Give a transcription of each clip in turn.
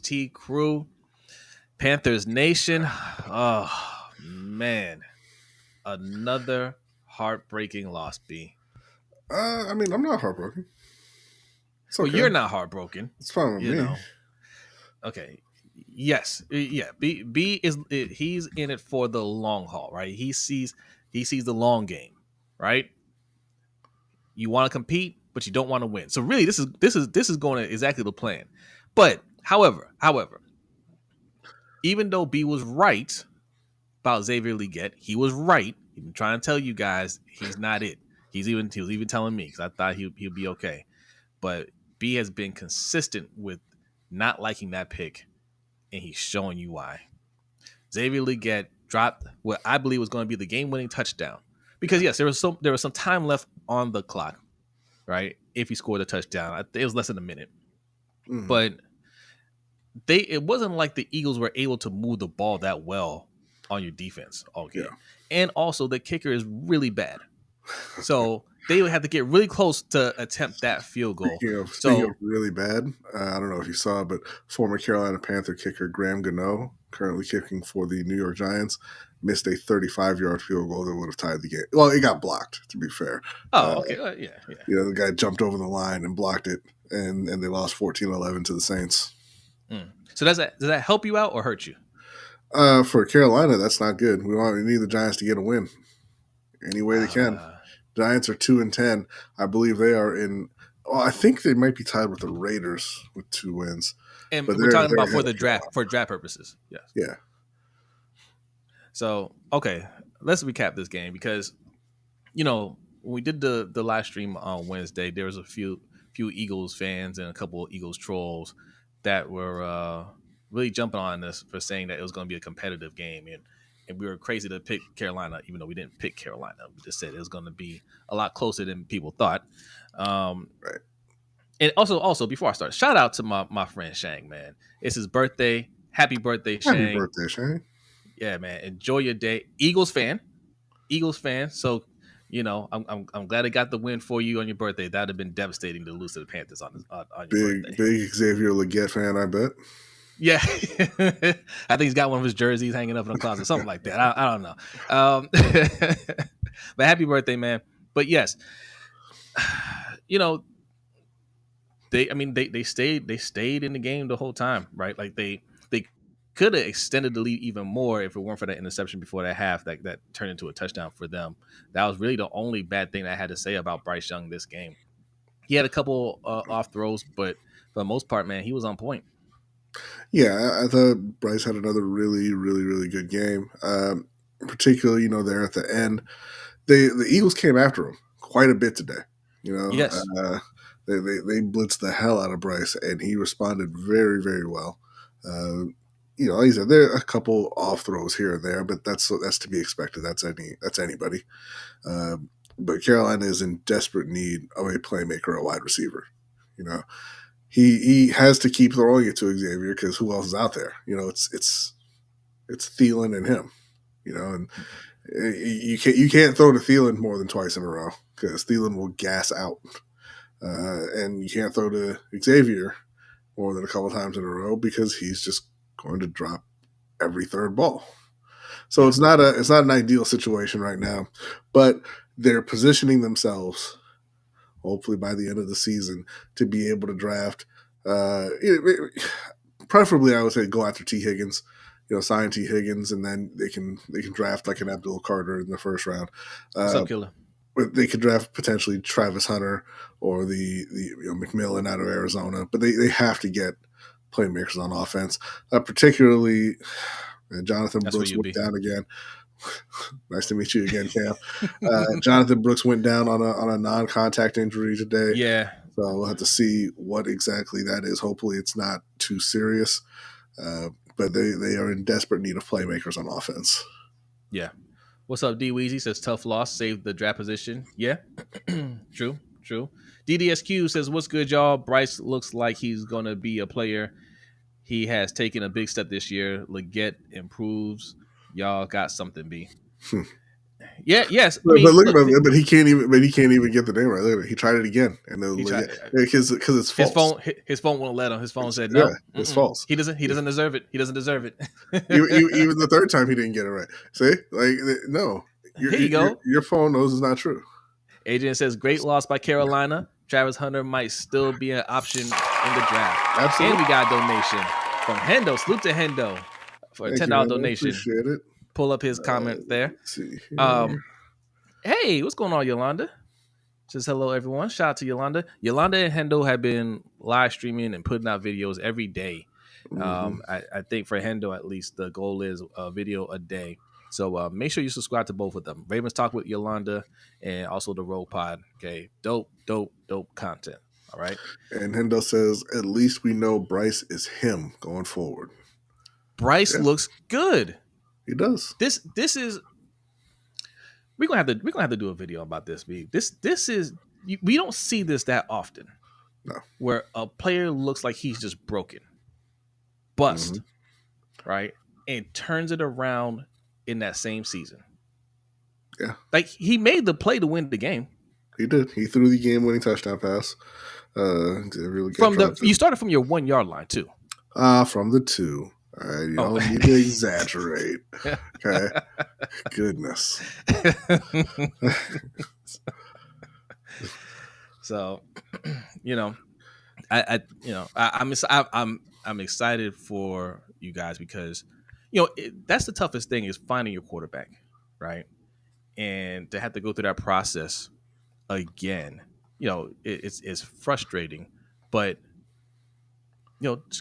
LBHT crew, Panthers Nation. Oh, man. Another heartbreaking loss, B. I mean, I'm not heartbroken. It's okay. Well, you're not heartbroken. It's fine with You me. know. Okay. Yes. Yeah. B is he's in it for the long haul, right? He sees the long game, right? You want to compete, but you don't want to win. So really, this is going to exactly the plan. But however, even though B was right about Xavier Legette, he was right. He's been trying to tell you guys he's not it. He was even telling me because I thought he'd be okay. But B has been consistent with not liking that pick, and he's showing you why. Xavier Legette dropped what I believe was going to be the game-winning touchdown. Because yes, there was some time left on the clock, right? If he scored a touchdown, it was less than a minute. Mm-hmm. But it wasn't like the Eagles were able to move the ball that well on your defense all game. Yeah. And also the kicker is really bad. So they would have to get really close to attempt that field goal. Speaking of really bad, I don't know if you saw, but former Carolina Panther kicker Graham Gano, currently kicking for the New York Giants, missed a 35-yard field goal that would have tied the game. Well, it got blocked, to be fair. Oh, okay. Yeah. You know, the guy jumped over the line and blocked it, and they lost 14-11 to the Saints. So does that help you out or hurt you? For Carolina, that's not good. We need the Giants to get a win any way they can. Giants are 2-10. I believe they are in. Well, I think they might be tied with the Raiders with 2 wins. And we're talking about for draft purposes. Yes. Yeah. So okay, let's recap this game because, when we did the live stream on Wednesday, there was a few Eagles fans and a couple of Eagles trolls that were really jumping on this for saying that it was going to be a competitive game and we were crazy to pick Carolina, even though we didn't pick Carolina. We just said it was going to be a lot closer than people thought. Right. And also, before I start, shout out to my friend Shang, man. It's his birthday. Happy birthday, Shang. Happy birthday, Shang. Yeah, man. Enjoy your day. Eagles fan. So, I'm glad I got the win for you on your birthday. That would have been devastating to lose to the Panthers on your birthday. Big Xavier Legette fan, I bet. Yeah, I think he's got one of his jerseys hanging up in a closet, something like that. I don't know. But happy birthday, man. But yes, they stayed in the game the whole time, right? Like they could have extended the lead even more if it weren't for that interception before that half that turned into a touchdown for them. That was really the only bad thing I had to say about Bryce Young this game. He had a couple off throws, but for the most part, man, he was on point. Yeah, I thought Bryce had another really, really, really good game. Particularly, there at the end, the Eagles came after him quite a bit today. Yes, they blitzed the hell out of Bryce, and he responded very, very well. Like I said, there are a couple off throws here and there, but that's to be expected. That's anybody. But Carolina is in desperate need of a playmaker, a wide receiver. He has to keep throwing it to Xavier because who else is out there? It's Thielen and him. And you can't throw to Thielen more than twice in a row because Thielen will gas out, and you can't throw to Xavier more than a couple times in a row because he's just going to drop every third ball. So it's not an ideal situation right now, but they're positioning themselves, hopefully by the end of the season, to be able to draft. Preferably, I would say go after T. Higgins, sign T. Higgins, and then they can draft like an Abdul Carter in the first round. What's up, killer? They could draft potentially Travis Hunter or the McMillan out of Arizona, but they have to get playmakers on offense, particularly Jonathan Brooks went down again. Nice to meet you again, Cam. Jonathan Brooks went down on a non-contact injury today. Yeah. So we'll have to see what exactly that is. Hopefully it's not too serious. But they are in desperate need of playmakers on offense. Yeah. What's up, D Weezy? Says tough loss, saved the draft position. Yeah. True. DDSQ says, what's good, y'all? Bryce looks like he's going to be a player. He has taken a big step this year. Legette improves. Y'all got something, B. Yeah, yes. I But mean, look look, at him. But he can't even. But he can't even get the name right. Look at it. He tried it again, and he tried. because it's His false. phone won't let him. His phone said Yeah, no. it's false. He doesn't deserve it. He doesn't deserve it. Even the third time he didn't get it right. See, like no, Here you go. your phone knows it's not true. Adrian says, great loss by Carolina. Travis Hunter might still be an option in the draft. Absolutely. And we got a donation from Hendo. Salute to Hendo for a $10 donation. Appreciate it. Pull up his comment there. Let's see. Hey, what's going on, Yolanda? Says hello, everyone. Shout out to Yolanda. Yolanda and Hendo have been live streaming and putting out videos every day. I think for Hendo, at least, the goal is a video a day. So make sure you subscribe to both of them. Ravens Talk with Yolanda and also the Rogue Pod. Okay. Dope content. All right. And Hendo says, at least we know Bryce is him going forward. Bryce looks good. He does. This is we're gonna have to do a video about this. This is we don't see this that often. No. Where a player looks like he's just broken. Bust. Right? And turns it around in that same season. Yeah. Like he made the play to win the game. He did. He threw the game-winning touchdown pass. Really you started from your 1 yard line too. From the 2. All right, you don't need to exaggerate. Okay. Goodness. So, I'm excited for you guys because that's the toughest thing is finding your quarterback, right? And to have to go through that process again, it's frustrating, but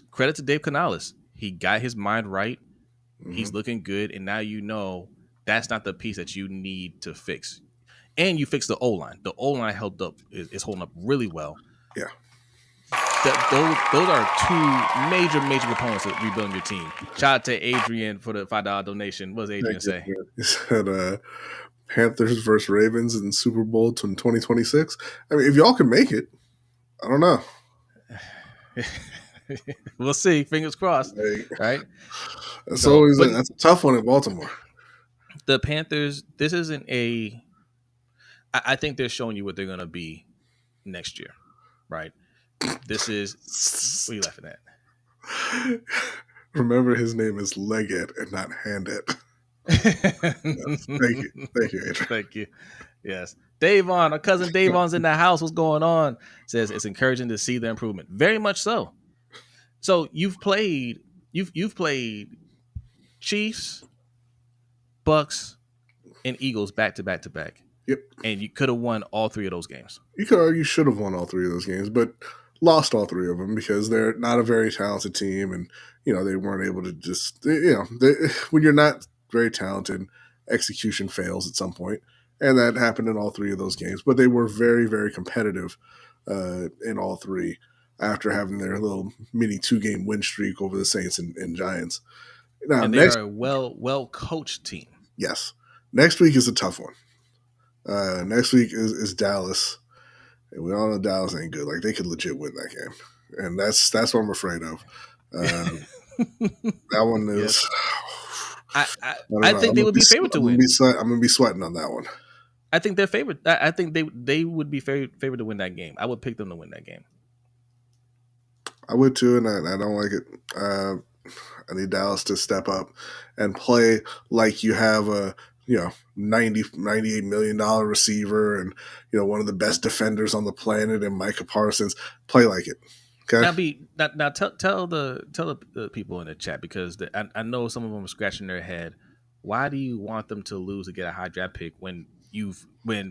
credit to Dave Canales. He got his mind right. He's looking good, and now that's not the piece that you need to fix. And you fix the O-line. The O-line held up is holding up really well. Yeah. Those are two major components of rebuilding your team. Shout out to Adrian for the $5 donation. What does Adrian say? He said Panthers versus Ravens in Super Bowl in 2026. I mean, if y'all can make it, I don't know. We'll see. Fingers crossed. Right? That's a tough one in Baltimore. The Panthers, this isn't I think they're showing you what they're going to be next year. Right? This is, what are you laughing at? Remember, his name is Legette and not Handette. Yes. Thank you, Adrian. Thank you. Yes, Davon, our cousin Davon's in the house. What's going on? Says it's encouraging to see the improvement. Very much so. So you've played Chiefs, Bucks, and Eagles back to back. Yep. And you could have won all 3 of those games. You should have won all 3 of those games, but lost all 3 of them because they're not a very talented team, and they weren't able to just when you're not very talented, execution fails at some point, and that happened in all 3 of those games. But they were very, very competitive in all 3 after having their little mini 2-game win streak over the Saints and Giants. Now, and they're a well coached team. Yes. Next week is a tough one. Next week is Dallas, and we all know Dallas ain't good. Like, they could legit win that game, and that's what I'm afraid of. That one is. I think they would be favored to win. I'm gonna be sweating on that one. I think they're favored. I think they would be favored to win that game. I would pick them to win that game. I would too, and I don't like it. I need Dallas to step up and play like you have a $98 million receiver and one of the best defenders on the planet and Micah Parsons. Play like it. Okay. Now tell the people in the chat, because I know some of them are scratching their head. Why do you want them to lose to get a high draft pick when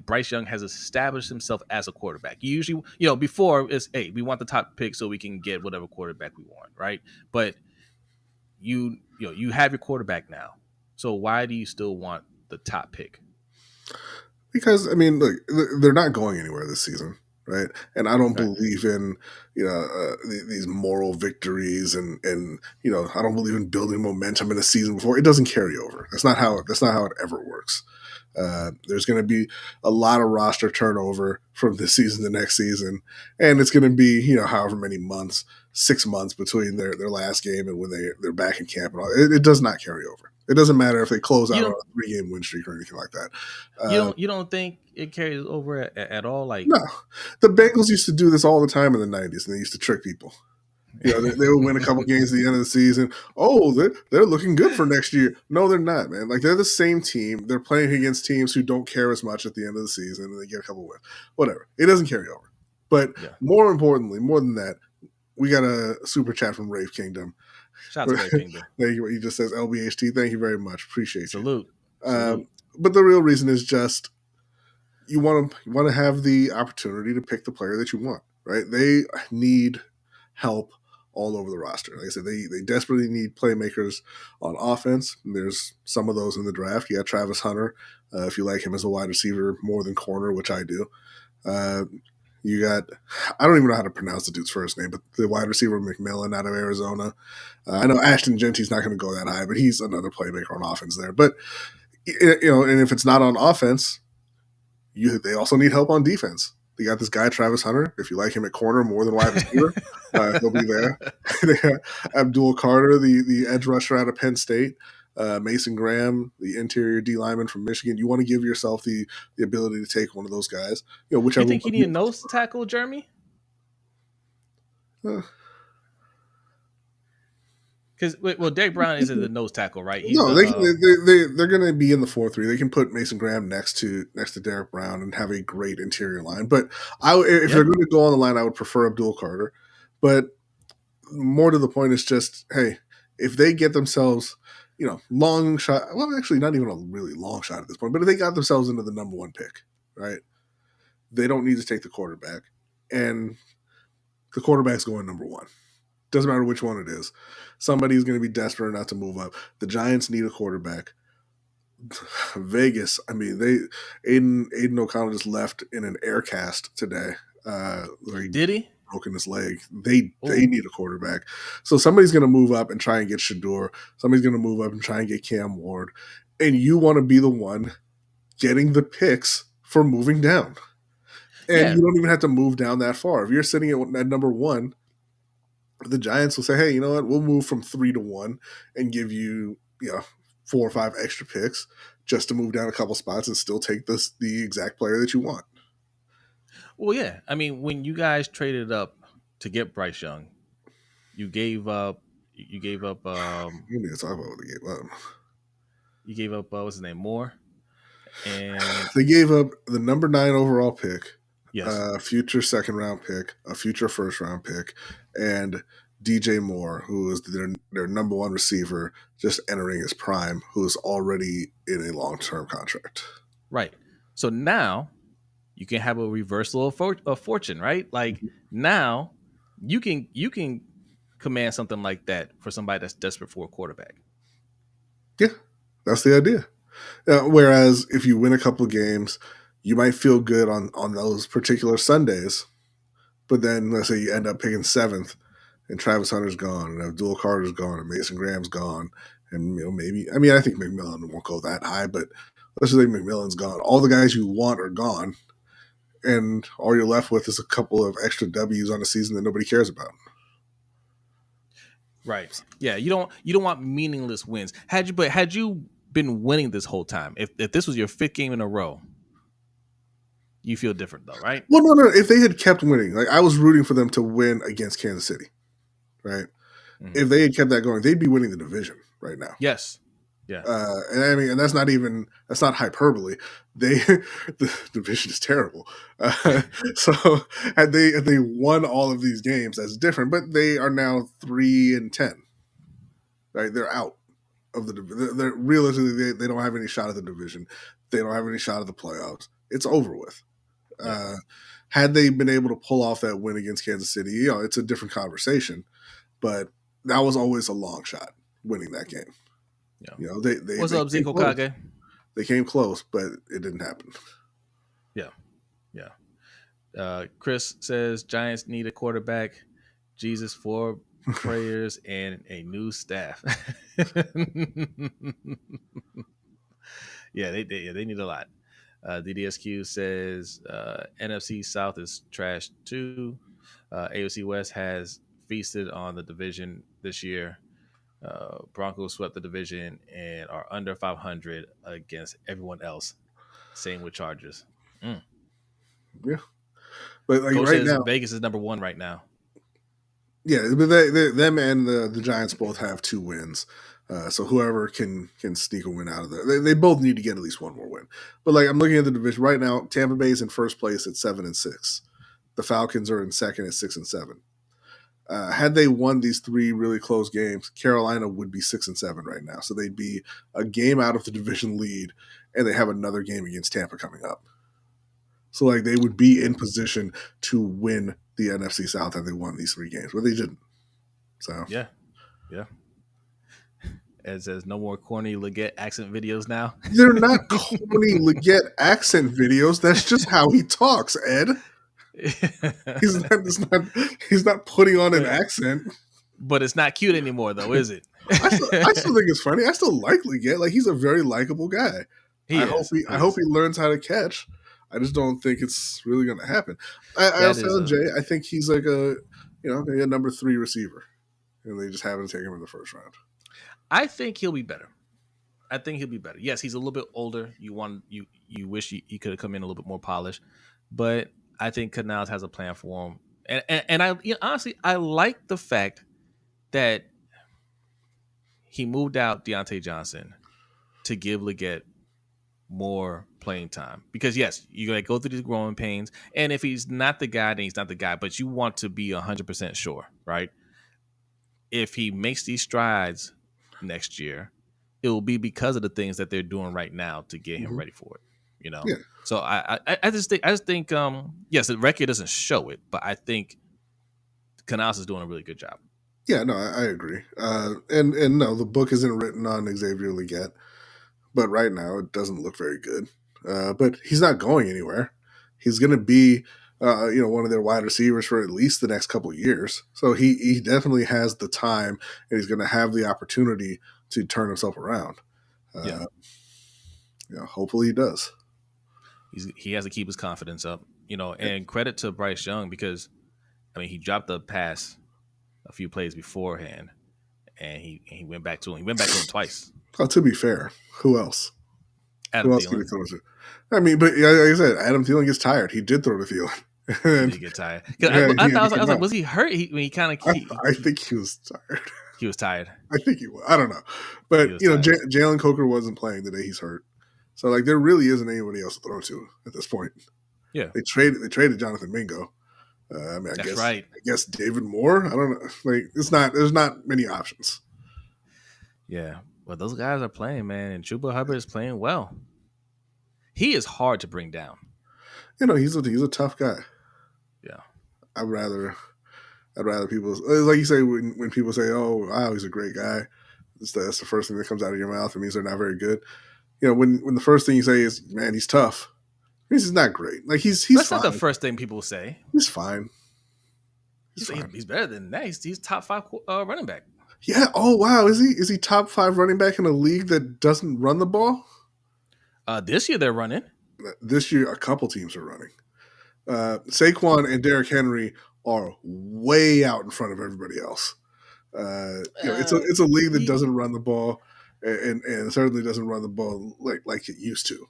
Bryce Young has established himself as a quarterback? You usually, before it's, hey, we want the top pick so we can get whatever quarterback we want, right? But you have your quarterback now, so why do you still want the top pick? Because look, they're not going anywhere this season, right? And I don't believe in these moral victories, and I don't believe in building momentum in a season before it doesn't carry over. That's not how it ever works. There's going to be a lot of roster turnover from this season to next season, and it's going to be however many months 6 months between their last game and when they're back in camp. And all. It does not carry over. It doesn't matter if they close You out on don't a 3-game win streak or anything like that. you don't think it carries over at all? Like, No, the Bengals used to do this all the time in the 90s, and they used to trick people. You know, they would win a couple games at the end of the season. Oh, they're looking good for next year. No, they're not, man. Like, they're the same team. They're playing against teams who don't care as much at the end of the season, and they get a couple wins. Whatever. It doesn't carry over. But more importantly, more than that, we got a super chat from Rave Kingdom. Shout out to Rave Kingdom. Thank you. He just says LBHT. Thank you very much. Appreciate Salute. you. Salute. But the real reason is just you want to have the opportunity to pick the player that you want, right? They need help all over the roster. Like I said, they desperately need playmakers on offense. And there's some of those in the draft. You got Travis Hunter, if you like him as a wide receiver more than corner, which I do. You got, I don't even know how to pronounce the dude's first name, but the wide receiver McMillan out of Arizona. I know Ashton Genty's not going to go that high, but he's another playmaker on offense there. But, you know, and if it's not on offense, they also need help on defense. They got this guy, Travis Hunter. If you like him at corner more than wide receiver, he'll be there. They have Abdul Carter, the edge rusher out of Penn State. Mason Graham, the interior D lineman from Michigan. You want to give yourself the ability to take one of those guys. You know, whichever. You think you need a nose tackle, Jeremy? Because Derek Brown isn't the nose tackle, right? They're going to be in the 4-3. They can put Mason Graham next to Derek Brown and have a great interior line. But if they're going to go on the line, I would prefer Abdul Carter. But more to the point is just, hey, if they get themselves, you know, long shot. Well, actually, not even a really long shot at this point. But if they got themselves into the number 1 pick, right? They don't need to take the quarterback, and the quarterback's going number 1. Doesn't matter which one it is. Somebody's going to be desperate enough to move up. The Giants need a quarterback. Vegas, I mean, Aiden O'Connell just left in an air cast today. Did he? Broken his leg. They need a quarterback. So somebody's going to move up and try and get Shador. Somebody's going to move up and try and get Cam Ward. And you want to be the one getting the picks for moving down. And you don't even have to move down that far. If you're sitting at number 1, the Giants will say, hey, you know what? We'll move from 3 to 1 and give you, 4 or 5 extra picks just to move down a couple spots and still take the exact player that you want. Well, yeah. I mean, when you guys traded up to get Bryce Young, you gave up. You need to talk about what they gave up. You gave up what's his name, Moore, and they gave up the number 9 overall pick. Yes. A future 2nd round pick, a future 1st round pick, and DJ Moore, who is their number 1 receiver, just entering his prime, who is already in a long-term contract. Right. So now you can have a reversal of fortune, right? Like now you can command something like that for somebody that's desperate for a quarterback. Yeah, that's the idea. Whereas if you win a couple games, you might feel good on those particular Sundays, but then let's say you end up picking 7th, and Travis Hunter's gone, and Abdul Carter's gone, and Mason Graham's gone, and maybe I think McMillan won't go that high, but let's just say McMillan's gone. All the guys you want are gone, and all you're left with is a couple of extra W's on a season that nobody cares about. Right. Yeah. You don't want meaningless wins. Had you been winning this whole time, if this was your 5th game in a row, you feel different though, right? Well, no. If they had kept winning, like I was rooting for them to win against Kansas City, right? Mm-hmm. If they had kept that going, they'd be winning the division right now. Yes. Yeah. And that's not hyperbole. The division is terrible. So had they won all of these games, that's different. But they are now 3-10. Right? They're out of the division. They're realistically they don't have any shot at the division. They don't have any shot at the playoffs. It's over with. Had they been able to pull off that win against Kansas City, it's a different conversation. But that was always a long shot, winning that game. Yeah. They What's up, Zeke Okage? They came close, but it didn't happen. Yeah. Chris says Giants need a quarterback. Jesus, 4 prayers and a new staff. Yeah, they need a lot. DDSQ says NFC South is trash too. AOC West has feasted on the division this year. Broncos swept the division and are under 500 against everyone else. Same with Chargers. Mm. Yeah, but like Coach right says now, Vegas is number one right now. yeah, but them and the Giants both have 2 wins. So whoever can sneak a win out of there, they both need to get at least one more win. But like I'm looking at the division right now, Tampa Bay is in first place at 7-6. The Falcons are in second at 6-7. Had they won these 3 really close games, Carolina would be 6-7 right now. So they'd be a game out of the division lead, and they have another game against Tampa coming up. So like they would be in position to win the NFC South had they won these 3 games, but they didn't. So yeah. As says no more corny Legette accent videos now. They're not corny Legette accent videos. That's just how he talks, Ed. He's not putting on an accent. But it's not cute anymore, though, is it? I still think it's funny. I still like Legette. Like he's a very likable guy. I hope he learns how to catch. I just don't think it's really going to happen. I also tell Jay, I think he's like maybe a number 3 receiver, and they just haven't taken him in the first round. I think he'll be better. Yes, he's a little bit older. You wish he could have come in a little bit more polished, but I think Canals has a plan for him. And I honestly I like the fact that he moved out Deontay Johnson to give Legette more playing time, because yes, you're gonna go through these growing pains, and if he's not the guy, then he's not the guy. But you want to be 100% sure, right? If he makes these strides next year, it will be because of the things that they're doing right now to get him ready for it. Yeah. So I just think yes, the record doesn't show it, but I think Canals is doing a really good job. Yeah, no, I agree. And no, the book isn't written on Xavier Legette, but right now it doesn't look very good. But he's not going anywhere. He's going to be, one of their wide receivers for at least the next couple of years. So he definitely has the time, and he's going to have the opportunity to turn himself around. Hopefully he does. He has to keep his confidence up, and credit to Bryce Young, because he dropped the pass a few plays beforehand, and he went back to him. He went back to him twice. Oh, to be fair, who else? Adam Thielen. But like I said, Adam Thielen gets tired. He did throw to Thielen. He did get tired. I was like, was he hurt? I think he was tired. He was tired. I think he was. I don't know. But, Jalen Coker wasn't playing the day he's hurt. So, like, there really isn't anybody else to throw to at this point. Yeah. They traded Jonathan Mingo. I guess David Moore. I don't know. Like, there's not many options. Yeah. Well, those guys are playing, man. And Chuba Hubbard is playing well. He is hard to bring down. He's a tough guy. Yeah. I'd rather people, like you say, when people say, "Oh, wow, he's a great guy," that's the first thing that comes out of your mouth. It means they're not very good. When the first thing you say is, "Man, he's tough," it means he's not great. Like he's that's fine. Not the first thing people say. He's fine. He's better than that. He's top 5 running back. Yeah. Oh wow, is he top 5 running back in a league that doesn't run the ball? This year they're running. This year, a couple teams are running. Saquon and Derrick Henry are way out in front of everybody else. It's a league that doesn't run the ball, and certainly doesn't run the ball like it used to.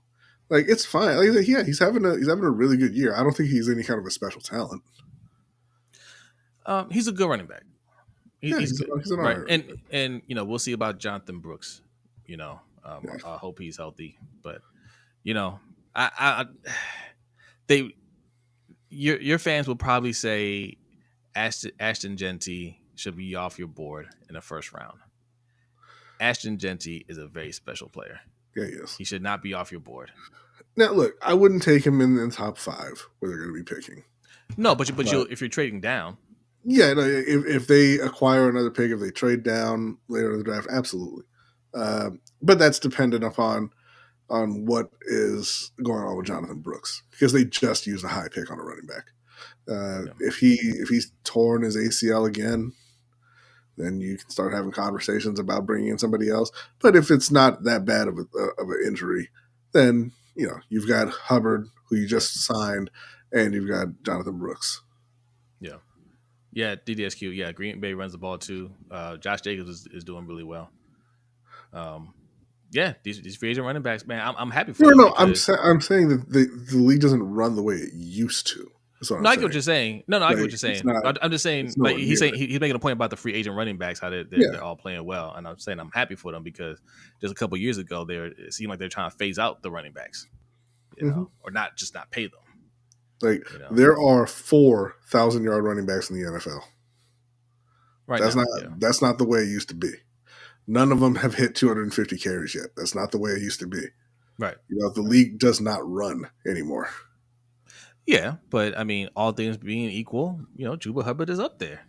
Like it's fine. Like, yeah, he's having a really good year. I don't think he's any kind of a special talent. He's a good running back. He's good. He's right. And we'll see about Jonathan Brooks. I hope he's healthy, but your fans will probably say Ashton Genty should be off your board in the first round. Ashton Genty is a very special player. Yeah, he is. He should not be off your board. Now, look, I wouldn't take him in the top 5 where they're going to be picking. No, but if you're trading down. Yeah, no, if they acquire another pick, if they trade down later in the draft, absolutely. But that's dependent upon what is going on with Jonathan Brooks, because they just used a high pick on a running back. If he's torn his ACL again, then you can start having conversations about bringing in somebody else. But if it's not that bad of an injury, then you've got Hubbard, who you just signed, and you've got Jonathan Brooks. Yeah. Yeah, DDSQ. Yeah, Green Bay runs the ball too. Josh Jacobs is doing really well. Um, yeah, these free agent running backs, man, I'm happy for No, them no, because I'm saying that the league doesn't run the way it used to. That's what I'm no, I get what saying. you're saying. No, I get Like what you're it's saying. not. I'm just saying, It's like nowhere he's near saying, it. he's making a point about the free agent running backs, how Yeah. they're all playing well, and I'm saying I'm happy for them because just a couple years ago, it seemed like they're trying to phase out the running backs, Hmm. or not pay them, Like you know, there are 4,000-yard running backs in the NFL. right That's now, not yeah, that's not the way it used to be. None of them have hit 250 carries yet. That's not the way it used to be. right, The right, league does not run anymore. yeah. But I mean, all things being equal, Juba Hubbard is up there.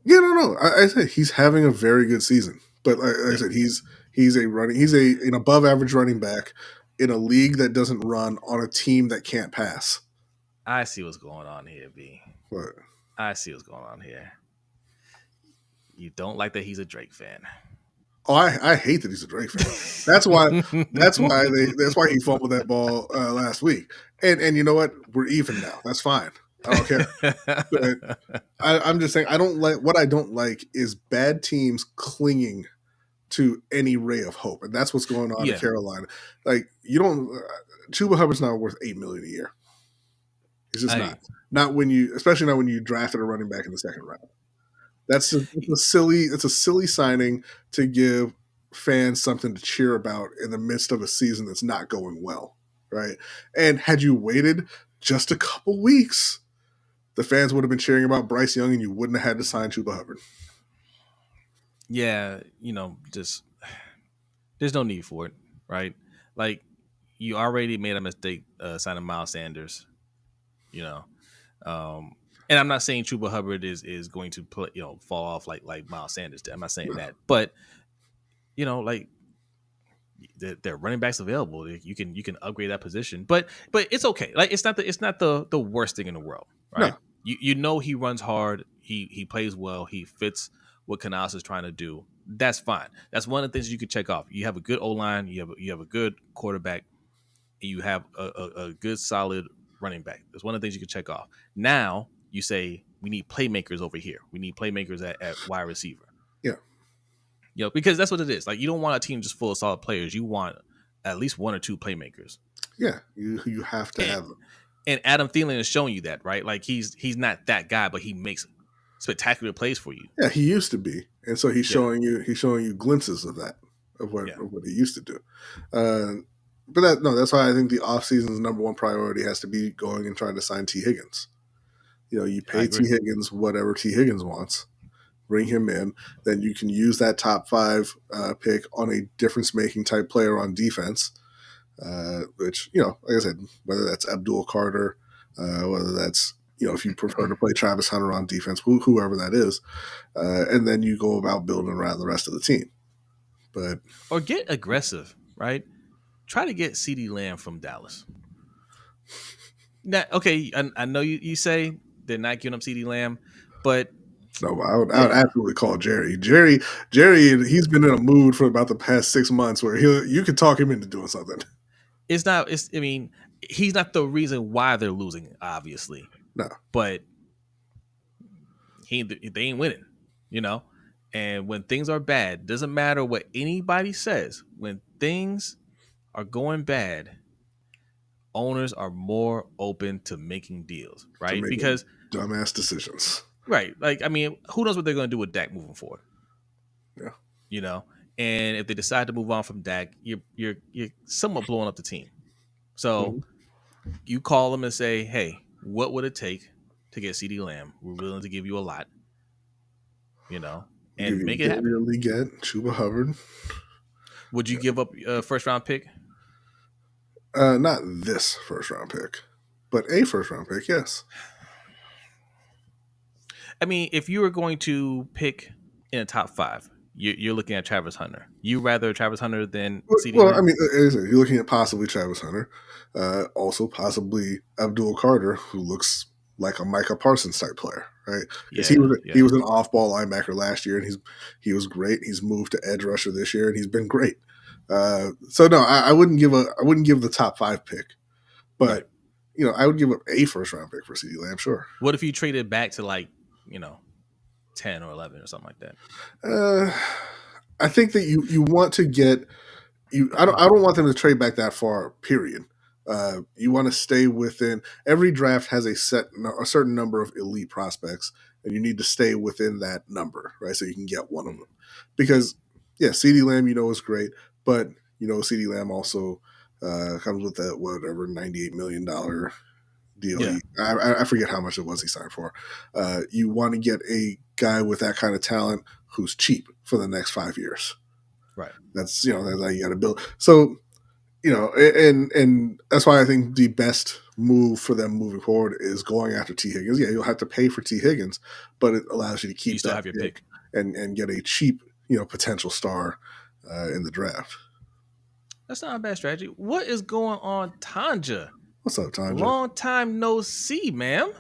Yeah, no. I said he's having a very good season, but like I Yeah, said, he's an above average running back in a league that doesn't run on a team that can't pass. I see what's going on here, B. But I see what's going on here. You don't like that he's a Drake fan. I hate that he's a Drake fan. That's why he fumbled that ball last week. And you know what? We're even now. That's fine. I don't care. But I'm just saying what I don't like is bad teams clinging to any ray of hope, and that's what's going on in Yeah, Carolina. Like you don't, Chuba Hubbard's not worth $8 million a year. He's just I not. Especially not when you drafted a running back in the second round. It's a silly signing to give fans something to cheer about in the midst of a season that's not going well, right? And had you waited just a couple weeks, the fans would have been cheering about Bryce Young, and you wouldn't have had to sign Chuba Hubbard. yeah, just there's no need for it, right? Like you already made a mistake signing Miles Sanders, you know. And I'm not saying Chuba Hubbard is going to play, fall off like Miles Sanders did. I'm not saying that, but like there are running backs available. You can upgrade that position, but it's okay. Like it's not the worst thing in the world, right? No, He runs hard. He plays well. He fits what Canales is trying to do. That's fine. That's one of the things you could check off. You have a good O line. You have a good quarterback. And you have a good solid running back. That's one of the things you can check off. Now you say we need playmakers over here. We need playmakers at wide receiver. yeah, Because that's what it is. Like you don't want a team just full of solid players. You want at least one or two playmakers. yeah. You have to have them. And Adam Thielen is showing you that, right? Like he's not that guy, but he makes spectacular plays for you. Yeah, he used to be, and so he's Yeah. showing you glimpses of that of what Yeah. he used to do. But that's why I think the offseason's number one priority has to be going and trying to sign T. Higgins. You I pay T. agree. Higgins whatever T. Higgins wants, bring him in, then you can use that top 5 pick on a difference-making type player on defense, which, like I said, whether that's Abdul Carter, whether that's, if you prefer to play Travis Hunter on defense, whoever that is, and then you go about building around the rest of the team. But Or get aggressive, right? Try to get CeeDee Lamb from Dallas. Now, okay, I know you say they're not giving up CeeDee Lamb, but no, I would absolutely call Jerry. Jerry, he's been in a mood for about the past 6 months where you could talk him into doing something. it's not. I mean, he's not the reason why they're losing, obviously. No, But they ain't winning, And when things are bad, doesn't matter what anybody says. When things are going bad, owners are more open to making deals, to right? make Because dumbass decisions. right, like I mean, who knows what they're going to do with Dak moving forward? Yeah. And if they decide to move on from Dak, you're somewhat blowing up the team. So you call them and say, "Hey, what would it take to get CeeDee Lamb? We're willing to give you a lot, and make it happen." Legette, Chuba Hubbard. Would you give up a first round pick? Not this first round pick, but a first round pick, yes. I mean, if you were going to pick in a top 5, you're looking at Travis Hunter. You rather Travis Hunter than CeeDee Well, Lamb? I mean, you're looking at possibly Travis Hunter, also possibly Abdul Carter, who looks like a Micah Parsons type player, right? Because he was an off ball linebacker last year, and he was great. He's moved to edge rusher this year, and he's been great. So no, I wouldn't give the top 5 pick, but I would give up a first round pick for CeeDee Lamb, sure. What if you traded back to like 10 or 11 or something like that. I think that you want to get you. I don't want them to trade back that far. Period. You want to stay within. Every draft has a certain number of elite prospects, and you need to stay within that number, right? So you can get one of them. Because CeeDee Lamb, is great, but CeeDee Lamb also comes with that whatever $98 million deal. Yeah. I forget how much it was he signed for. You want to get a guy with that kind of talent who's cheap for the next 5 years. Right. That's that's how you got to build. So and that's why I think the best move for them moving forward is going after T. Higgins. Yeah, you'll have to pay for T. Higgins, but it allows you to keep you still that have your pick and get a cheap potential star in the draft. That's not a bad strategy. What is going on, Tanja? What's up, Tanja? Long time no see, ma'am.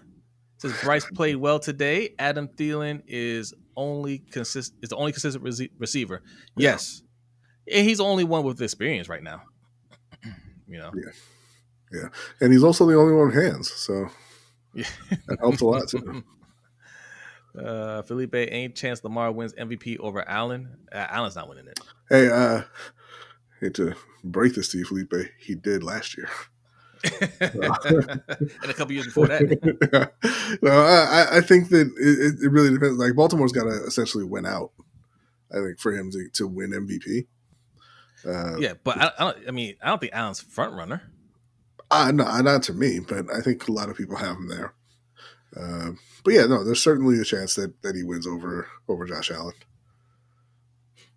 Says Bryce played well today. Adam Thielen is the only consistent receiver. Yeah. Yes, and he's the only one with experience right now. Yeah, and he's also the only one with hands, so that helps a lot too. Felipe, any chance Lamar wins MVP over Allen? Allen's not winning it. Hey, hate to break this to you, Felipe. He did last year. And a couple years before that. I think that it really depends. Like Baltimore's got to essentially win out. I think for him to win MVP. But I don't think Allen's front runner. No, not to me, but I think a lot of people have him there. But yeah, no, there's certainly a chance that he wins over Josh Allen.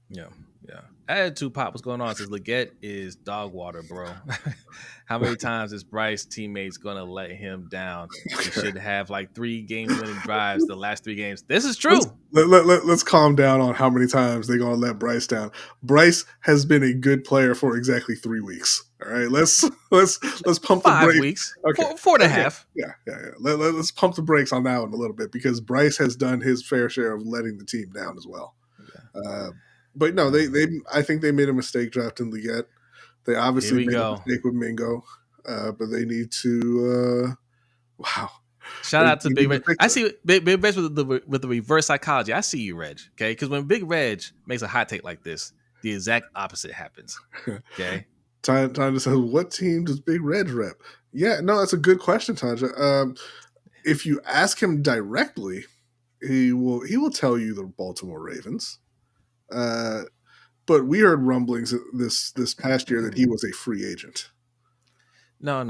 Yeah. Attitude Pop, what's going on? It says Legette is dog water, bro. How many times is Bryce teammates gonna let him down? He should have like 3 game-winning drives the last 3 games. This is true. Let's calm down on how many times they're gonna let Bryce down. Bryce has been a good player for exactly 3 weeks. All right, let's pump 5 the brakes. weeks. Okay, 4.5. Yeah. Let's pump the brakes on that one a little bit because Bryce has done his fair share of letting the team down as well. Yeah. But no, I think they made a mistake drafting Legette. They obviously made a mistake with Mingo, but they need to. Wow! Shout out to Big Reg. I see Big Reg with the reverse psychology. I see you, Reg. Okay, because when Big Reg makes a hot take like this, the exact opposite happens. Okay. Tanja says, "What team does Big Reg rep?" Yeah, no, that's a good question, Tanja. If you ask him directly, he will tell you the Baltimore Ravens. But we heard rumblings this past year that he was a free agent. No.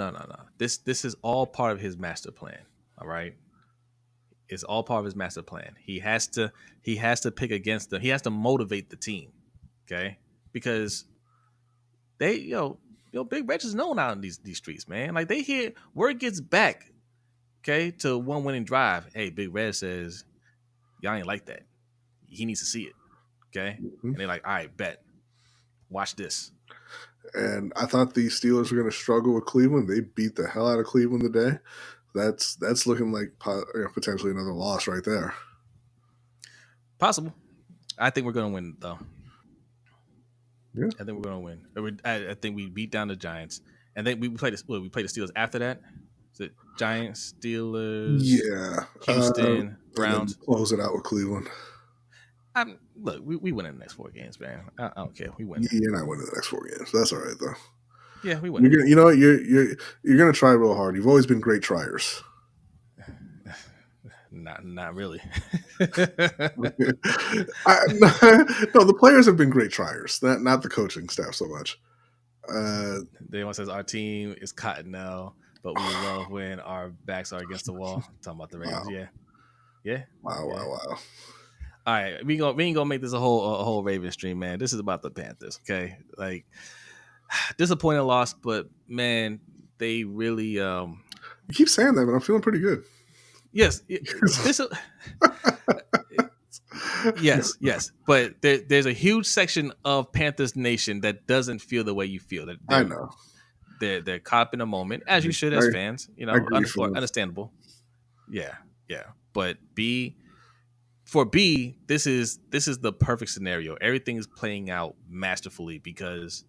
This is all part of his master plan. All right. It's all part of his master plan. He has to pick against them. He has to motivate the team. Okay. Because they, Big Reg is known out in these streets, man. Like they hear word gets back, okay, to one winning drive. Hey, Big Reg says, y'all ain't like that. He needs to see it. Okay. Mm-hmm. And they're like, all right, bet. Watch this. And I thought the Steelers were going to struggle with Cleveland. They beat the hell out of Cleveland today. That's looking like potentially another loss right there. Possible. I think we're going to win, though. Yeah. I think we're going to win. I think we beat down the Giants. And then we played the Steelers after that. Is it Giants, Steelers, Houston, Browns? Close it out with Cleveland. Look, we win in the next 4 games, man. I don't care. We win. You're not winning the next 4 games. That's all right, though. Yeah, we win. You're gonna try real hard. You've always been great triers. Not really. No, the players have been great triers. Not the coaching staff so much. Everyone says our team is cotton now, but we love when our backs are against the wall. Talking about the Ravens, wow. Yeah. Wow. All right, we ain't gonna make this a whole Ravens stream, man. This is about the Panthers, okay? Like disappointing loss, but man, they really. You keep saying that, but I'm feeling pretty good. Yes, yes, but there's a huge section of Panthers Nation that doesn't feel the way you feel. I know they're caught up in a moment, as you should as fans. Understandable. Yeah, but For B, this is the perfect scenario. Everything is playing out masterfully because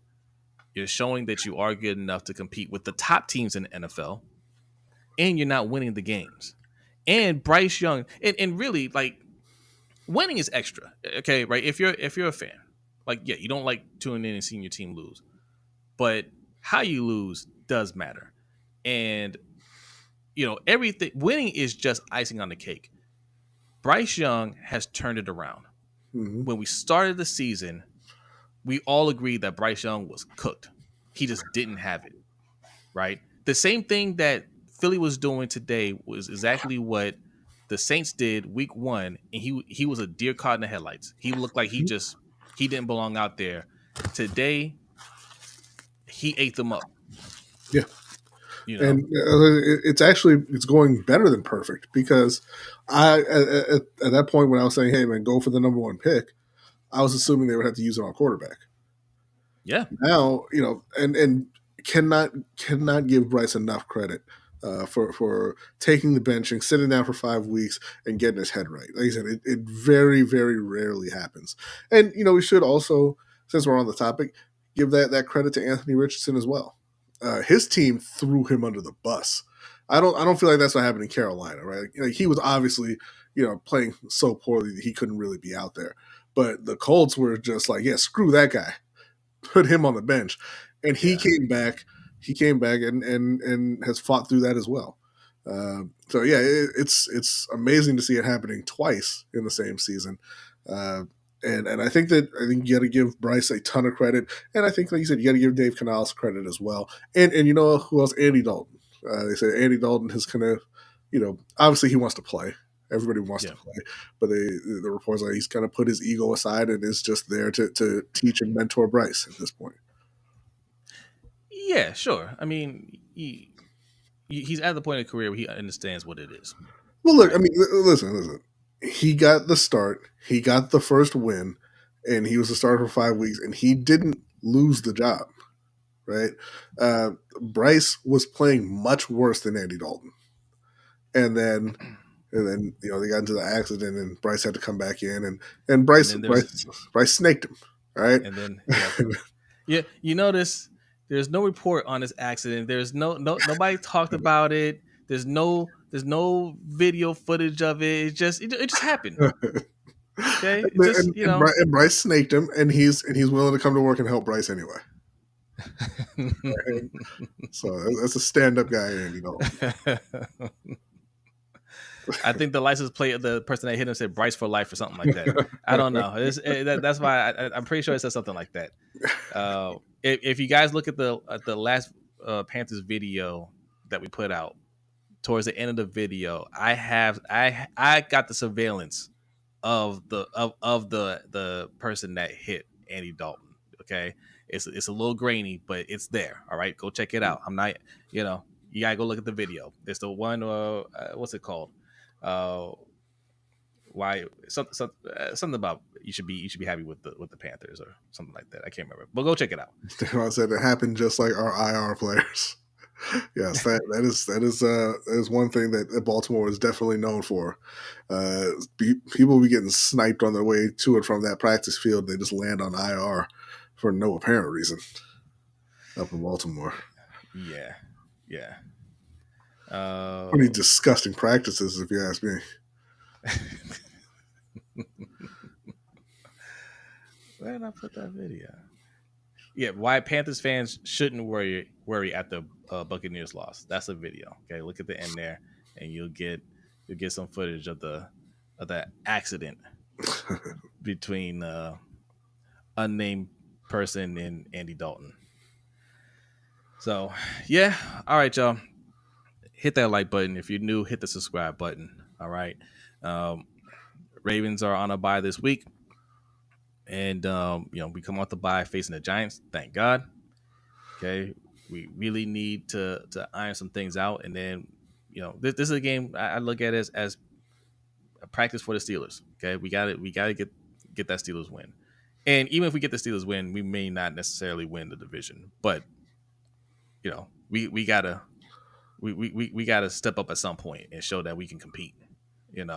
you're showing that you are good enough to compete with the top teams in the NFL, and you're not winning the games. And Bryce Young, and really like winning is extra. Okay, right? If you're a fan, like yeah, you don't like tuning in and seeing your team lose, but how you lose does matter. And everything winning is just icing on the cake. Bryce Young has turned it around. Mm-hmm. When we started the season, we all agreed that Bryce Young was cooked. He just didn't have it, right? The same thing that Philly was doing today was exactly what the Saints did week 1, and he was a deer caught in the headlights. He looked like he didn't belong out there. Today, he ate them up. Yeah. You know, And it's going better than perfect because at that point when I was saying, hey man, go for the number 1 pick, I was assuming they would have to use it on quarterback. yeah. Now, and cannot give Bryce enough credit for taking the benching, sitting down for 5 weeks, and getting his head right. Like I said, it very, very rarely happens. And we should also, since we're on the topic, give that credit to Anthony Richardson as well. His team threw him under the bus. I don't feel like that's what happened in Carolina, right? Like he was obviously playing so poorly that he couldn't really be out there. But the Colts were just like, yeah, screw that guy, put him on the bench, and he came back. He came back and has fought through that as well. So yeah, it's amazing to see it happening twice in the same season. And I think you got to give Bryce a ton of credit, and I think, like you said, you got to give Dave Canales credit as well. And you know who else? Andy Dalton. They say Andy Dalton has kind of, obviously he wants to play. Everybody wants to play, but the reports are he's kind of put his ego aside and is just there to teach and mentor Bryce at this point. Yeah, sure. I mean, he's at the point of career where he understands what it is. Well, look, right? I mean, listen. He got the start. He got the first win, and he was the starter for 5 weeks, and he didn't lose the job, right? Bryce was playing much worse than Andy Dalton, and then they got into the accident, and Bryce had to come back in, and Bryce snaked him, right? And then yeah, you notice there's no report on this accident. There's nobody talked about it. There's no video footage of it. It just happened. Okay, and Bryce snaked him, and he's willing to come to work and help Bryce anyway. Right? So that's a stand-up guy, Andy Dalton. I think the license plate of the person that hit him said Bryce for life or something like that. I don't know. That's why I'm pretty sure it says something like that. If you guys look at the last Panthers video that we put out, towards the end of the video, I got the surveillance of the person that hit Andy Dalton. Okay, it's a little grainy, but it's there. All right, go check it out. I'm not, you gotta go look at the video. It's the one. What's it called? Why something about you should be happy with the Panthers or something like that. I can't remember, but go check it out. I said it happened just like our IR players. Yes, that is one thing that Baltimore is definitely known for. People be getting sniped on their way to and from that practice field. They just land on IR for no apparent reason up in Baltimore. Yeah. Pretty disgusting practices, if you ask me. Where did I put that video? Yeah, why Panthers fans shouldn't worry at the Buccaneers loss. That's a video. Okay, look at the end there, and you'll get some footage of the accident between unnamed person and Andy Dalton. So yeah, all right, y'all. Hit that like button. If you're new, hit the subscribe button. All right. Ravens are on a bye this week. And, we come off the bye facing the Giants. Thank God. Okay. We really need to iron some things out. And then, this is a game I look at as a practice for the Steelers. Okay. We got to get that Steelers win. And even if we get the Steelers win, we may not necessarily win the division. But, we gotta step up at some point and show that we can compete, and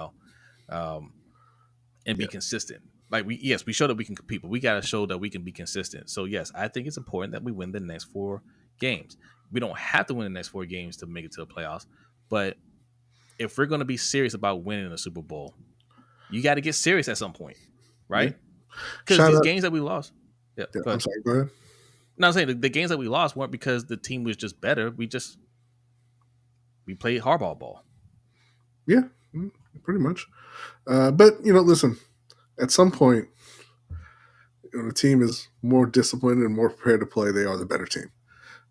be consistent. Like we show that we can compete, but we got to show that we can be consistent. So yes, I think it's important that we win the next 4 games. We don't have to win the next 4 games to make it to the playoffs, but if we're going to be serious about winning the Super Bowl, you got to get serious at some point, right? Because these games that we lost. Yeah, go I'm ahead. sorry. Go ahead. No, I'm saying the games that we lost weren't because the team was just better. We played hardball ball. Yeah, pretty much. But listen, at some point, when a team is more disciplined and more prepared to play, they are the better team.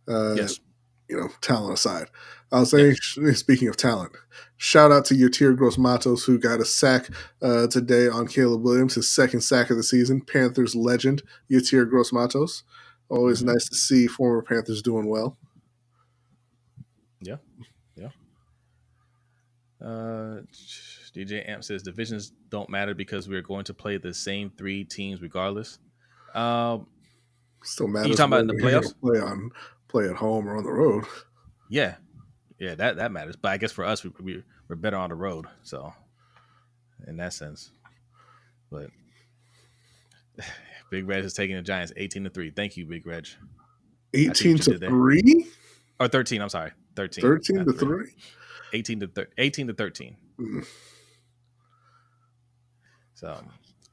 Yes. Talent aside. I was saying, speaking of talent, shout out to Yotir Gross-Matos, who got a sack today on Caleb Williams, his second sack of the season. Panthers legend, Yotir Gross-Matos. Always nice to see former Panthers doing well. Yeah. DJ Amp says divisions don't matter because we're going to play the same 3 teams regardless. Still matters. You talking about in the playoffs? Play at home or on the road. Yeah, that matters. But I guess for us, we're better on the road. So, in that sense, but Big Reg is taking the Giants 18-3. Thank you, Big Reg. 18-3 or 13. I'm sorry, 13. 13-3. 18-13. So,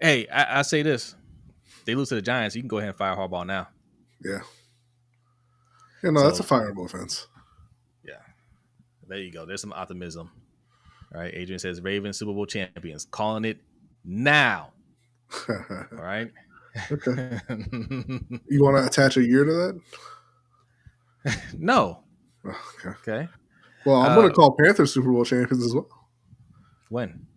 hey, I say this: they lose to the Giants, you can go ahead and fire Harbaugh now. Yeah. That's a fireable offense. Yeah. There you go. There's some optimism. All right. Adrian says Ravens Super Bowl champions. Calling it now. All right. Okay. You want to attach a year to that? No. Okay. Well, I'm going to call Panthers Super Bowl champions as well. When?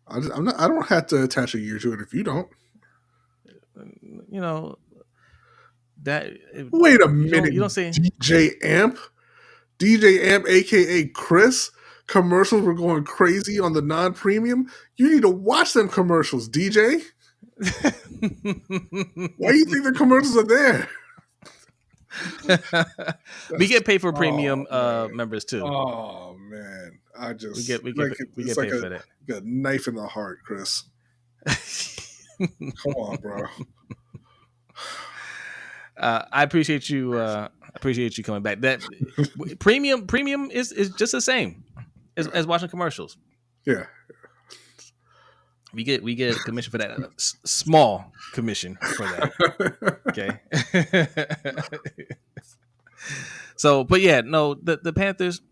I don't have to attach a year to it if you don't. That. Wait a minute. You don't say DJ Amp, aka Chris. Commercials were going crazy on the non-premium. You need to watch them commercials, DJ. Why do you think the commercials are there? We get paid for premium members too. Oh man, we get paid for that. You got a knife in the heart, Chris. Come on, bro. I appreciate you. Appreciate you coming back. That premium is just the same as watching commercials. Yeah. We get a commission for that. Small commission for that. Okay. So, but yeah, no, the Panthers.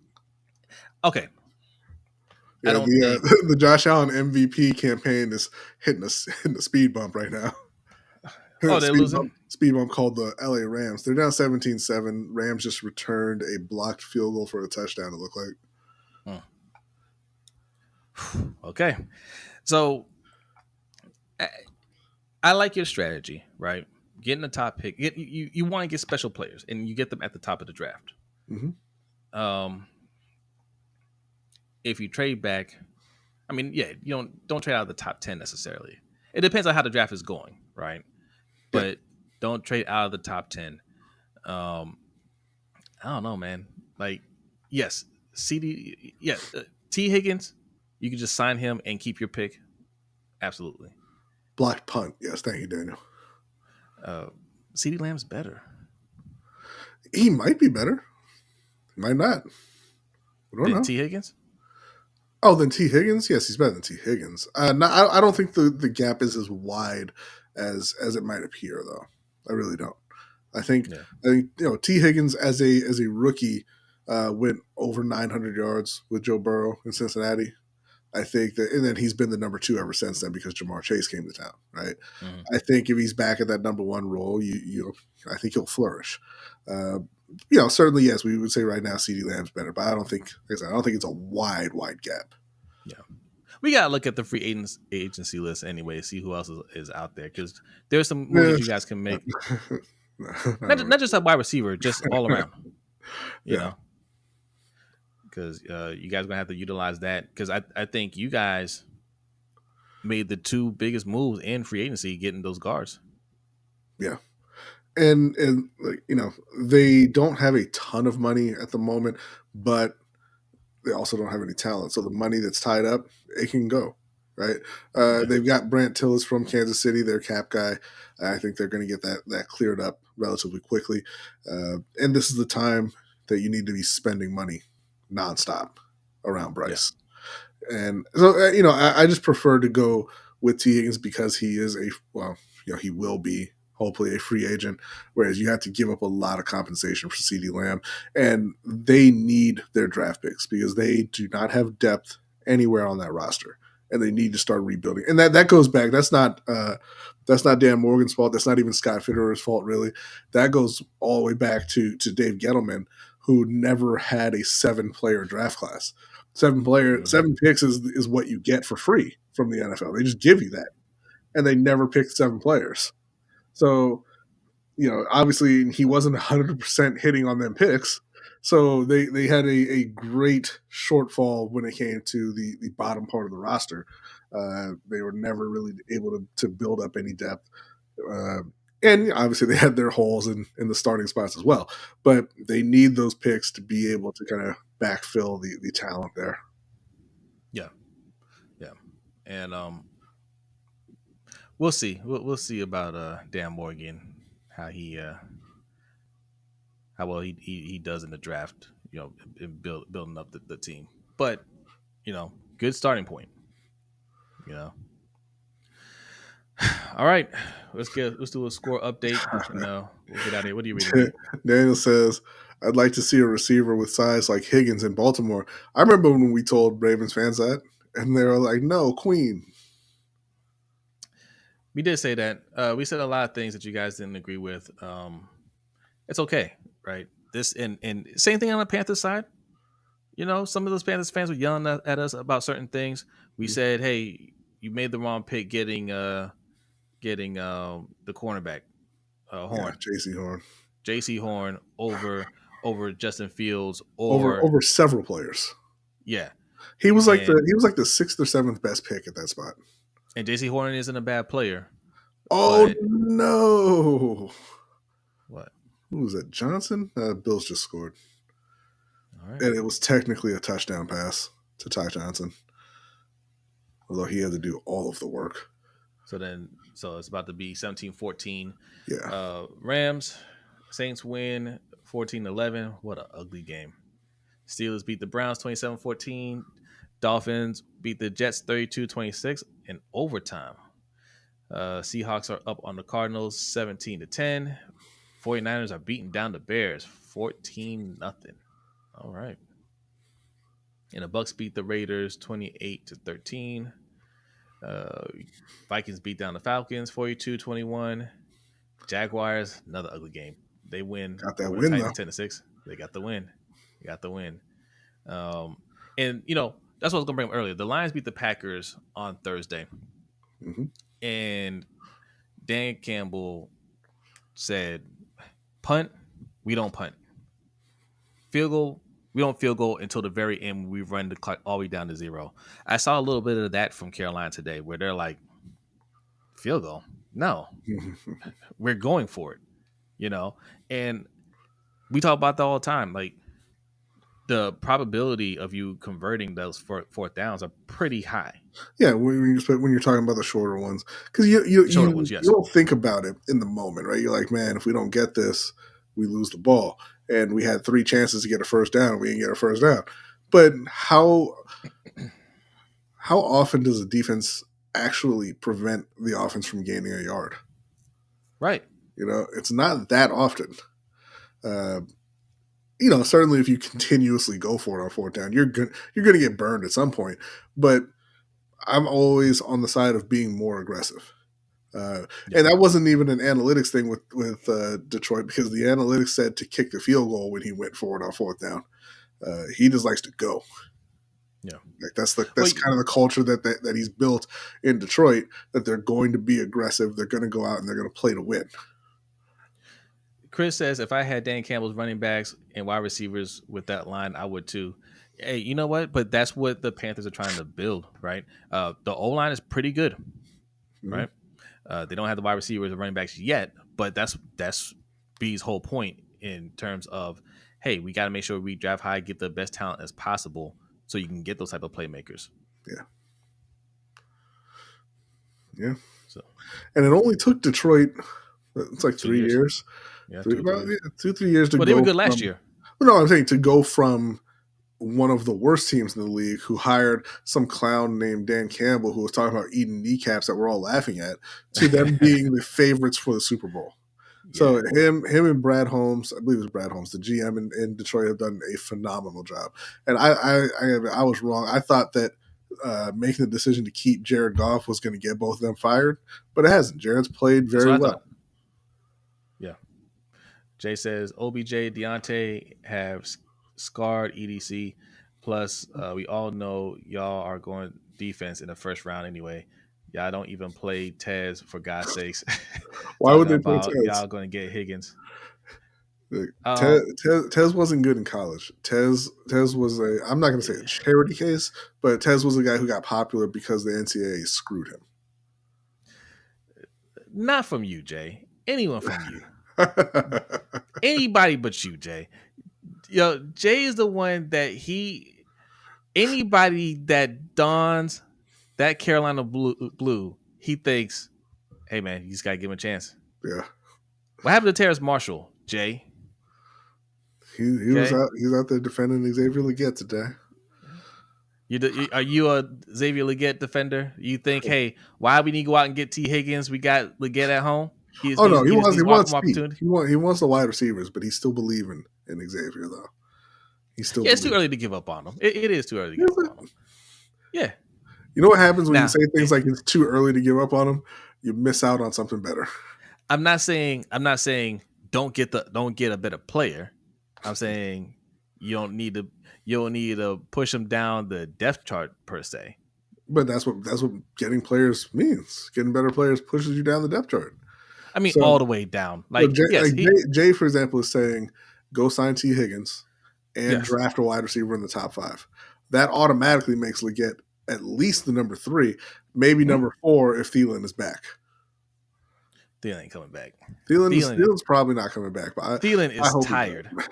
Okay. Yeah, the Josh Allen MVP campaign is hitting a speed bump right now. Oh, they're losing? Speed bump called the LA Rams. They're down 17-7. Rams just returned a blocked field goal for a touchdown, it looked like. Okay. So, I like your strategy, right? Getting the top pick. You want to get special players, and you get them at the top of the draft. Mm-hmm. If you trade back, I mean, yeah, you don't trade out of the top 10 necessarily. It depends on how the draft is going, right? But don't trade out of the top 10. I don't know, man. Like, yes, T. Higgins, you can just sign him and keep your pick. Absolutely. Blocked punt. Yes, thank you, Daniel. CeeDee Lamb's better. He might be better. Might not. We don't know. T. Higgins? Oh, then T. Higgins? Yes, he's better than T. Higgins. I don't think the gap is as wide as it might appear, though. I really don't. I think T. Higgins as a rookie went over 900 yards with Joe Burrow in Cincinnati. I think that, and then he's been the number 2 ever since then because Jamar Chase came to town, right? Mm-hmm. I think if he's back at that number 1 role, I think he'll flourish. Certainly, yes, we would say right now CeeDee Lamb's better, but I don't think it's a wide gap. Yeah, we gotta look at the free agency list anyway, see who else is out there, because there's some moves that you guys can make. not just a wide receiver, just all around. You know, because you guys are gonna have to utilize that, because I think you guys made the 2 biggest moves in free agency, getting those guards. Yeah. And they don't have a ton of money at the moment, but they also don't have any talent. So the money that's tied up, it can go, right? They've got Brant Tillis from Kansas City, their cap guy. I think they're going to get that cleared up relatively quickly. And this is the time that you need to be spending money nonstop. around Yeah. Bryce. And so, I just prefer to go with T. Higgins because he is he will be hopefully a free agent, whereas you have to give up a lot of compensation for CeeDee Lamb. And they need their draft picks because they do not have depth anywhere on that roster. And they need to start rebuilding. And that goes back. That's not Dan Morgan's fault. That's not even Scott Fitterer's fault, really. That goes all the way back to Dave Gettleman, who never had a 7-player draft class. Mm-hmm. 7 picks is what you get for free from the NFL. They just give you that, and they never picked 7 players. So, obviously he wasn't 100% hitting on them picks. So they had a great shortfall when it came to the bottom part of the roster. They were never really able to build up any depth. And obviously they had their holes in the starting spots as well. But they need those picks to be able to kind of backfill the talent there. Yeah. Yeah. And we'll see. We'll see about Dan Morgan, how how well he does in the draft, in building up the team. But, good starting point. All right. Let's do a score update. We'll get out of here. What are you reading? Daniel says, I'd like to see a receiver with size like Higgins in Baltimore. I remember when we told Ravens fans that, and they were like, no, Queen. We did say that. We said a lot of things that you guys didn't agree with. It's okay, right? This and same thing on the Panthers side. Some of those Panthers fans were yelling at us about certain things. We said, hey, you made the wrong pick getting the cornerback, Horn. Yeah, JC Horn over Justin Fields over several players. Yeah. He was like the 6th or 7th best pick at that spot. And JC Horn isn't a bad player. Oh no. What? Who was that? Johnson? Bills just scored. All right. And it was technically a touchdown pass to Ty Johnson. Although he had to do all of the work. So it's about to be 17-14. Yeah. Rams, Saints win 14-11. What an ugly game. Steelers beat the Browns 27-14. Dolphins beat the Jets 32-26 in overtime. Seahawks are up on the Cardinals 17-10. 49ers are beating down the Bears 14-0. All right. And the Bucks beat the Raiders 28-13. Vikings beat down the Falcons 42-21. Jaguars, another ugly game. They win. Got that win, though. 10-6. They got the win. And that's what I was gonna bring up earlier. The Lions beat the Packers on Thursday, and Dan Campbell said, "Punt, we don't punt. Field goal, we don't field goal until the very end. We run the clock all the way down to 0." I saw a little bit of that from Carolina today, where they're like, "Field goal? No, we're going for it." And we talk about that all the time, like. The probability of you converting those fourth downs are pretty high. Yeah, when you're talking about the shorter ones, because you don't think about it in the moment, right? You're like, man, if we don't get this, we lose the ball, and we had 3 chances to get a first down, and we didn't get a first down. But how often does a defense actually prevent the offense from gaining a yard? Right. It's not that often. Certainly if you continuously go for it on 4th down, you're going to get burned at some point. But I'm always on the side of being more aggressive. And that wasn't even an analytics thing with Detroit, because the analytics said to kick the field goal when he went forward on 4th down. He just likes to go. Yeah, like that's kind of the culture that he's built in Detroit. That they're going to be aggressive. They're going to go out and they're going to play to win. Chris says, if I had Dan Campbell's running backs and wide receivers with that line, I would too. Hey, you know what? But that's what the Panthers are trying to build, right? The O-line is pretty good, right? They don't have the wide receivers or running backs yet, but that's B's whole point in terms of, hey, we got to make sure we draft high, get the best talent as possible so you can get those type of playmakers. Yeah. So, and it only took Detroit, it's like 3 years. Yeah, 2-3 years to go. Well, they were good last year. No, I'm saying to go from one of the worst teams in the league who hired some clown named Dan Campbell who was talking about eating kneecaps that we're all laughing at, to them being the favorites for the Super Bowl. So him and Brad Holmes, I believe it was Brad Holmes, the GM in Detroit, have done a phenomenal job. And I was wrong. I thought that making the decision to keep Jared Goff was going to get both of them fired, but it hasn't. Jared's played very well. Yeah. Jay says OBJ, Deontay have scarred EDC. Plus, we all know y'all are going defense in the first round anyway. Y'all don't even play Tez, for God's sakes. Why would they play Tez? Y'all going to get Higgins. Tez wasn't good in college. Tez was I'm not going to say a charity case, but Tez was a guy who got popular because the NCAA screwed him. Not from you, Jay. Anyone from you. Anybody but you, Jay. Jay is the one that anybody that dons that Carolina blue, he thinks, hey man, you just gotta give him a chance. Yeah. What happened to Terrace Marshall, Jay? He's out there defending Xavier Legette today. Are you a Xavier Legette defender? You think, hey, why we need to go out and get T. Higgins? We got Legette at home. He wants the wide receivers, but he's still believing in Xavier though. It's too early to give up on him. It is too early to give up on him. Yeah. You know what happens when you say things like it's too early to give up on him? You miss out on something better. I'm not saying don't get a better player. I'm saying you don't need to push him down the depth chart per se. But that's what getting players means. Getting better players pushes you down the depth chart. I mean, all the way down. Jay, for example, is saying go sign T. Higgins and draft a wide receiver in the top 5. That automatically makes Legette at least the number 3, maybe number 4 if Thielen is back. Thielen ain't coming back. Thielen's probably not coming back. But Thielen is tired. But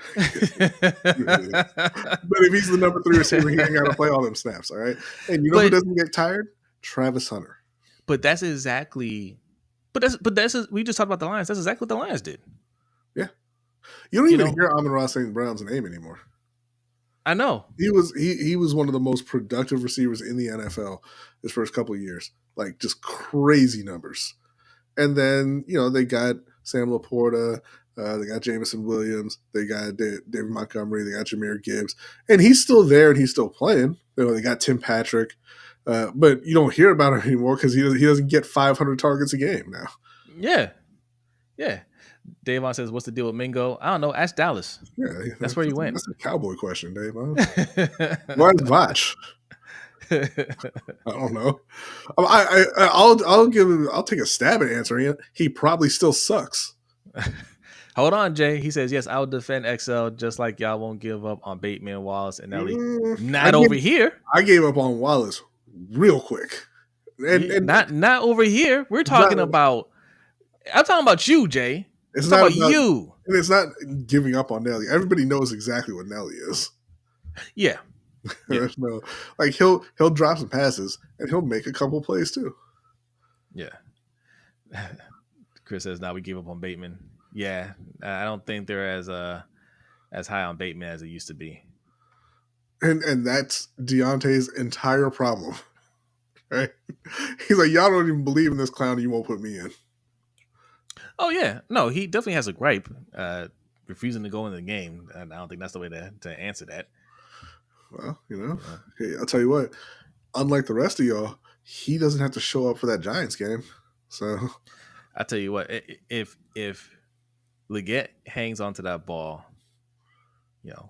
if he's the number 3 receiver, he ain't got to play all them snaps, all right? And you know who doesn't get tired? Travis Hunter. But that's exactly – we just talked about the Lions. That's exactly what the Lions did. Yeah. You don't even hear Amon-Ra St. Brown's name anymore. I know. He was one of the most productive receivers in the NFL his first couple of years. Like, just crazy numbers. And then, they got Sam Laporta, they got Jameson Williams, they got David Montgomery, they got Jahmyr Gibbs. And he's still there and he's still playing. They got Tim Patrick. But you don't hear about him anymore because he doesn't get 500 targets a game now. Yeah. Yeah. Davon says, what's the deal with Mingo? I don't know. Ask Dallas. Yeah. That's where he went. That's a cowboy question, Davon. Why's Vach? I don't know. I'll take a stab at answering it. He probably still sucks. Hold on, Jay. He says, yes, I'll defend XL just like y'all won't give up on Bateman, Wallace, and Ellie. Here. I gave up on Wallace real quick. And not over here. We're talking about I'm talking about you, Jay. It's not about you. And it's not giving up on Nelly. Everybody knows exactly what Nelly is. Yeah. There's no he'll drop some passes and he'll make a couple plays too. Yeah. Chris says now we gave up on Bateman. Yeah, I don't think they're as high on Bateman as it used to be. And that's Deontay's entire problem. Right? He's like, y'all don't even believe in this clown, you won't put me in. Oh yeah. No, he definitely has a gripe. Refusing to go in the game. And I don't think that's the way to answer that. Well, hey, I'll tell you what, unlike the rest of y'all, he doesn't have to show up for that Giants game. So I tell you what, if Legette hangs onto that ball,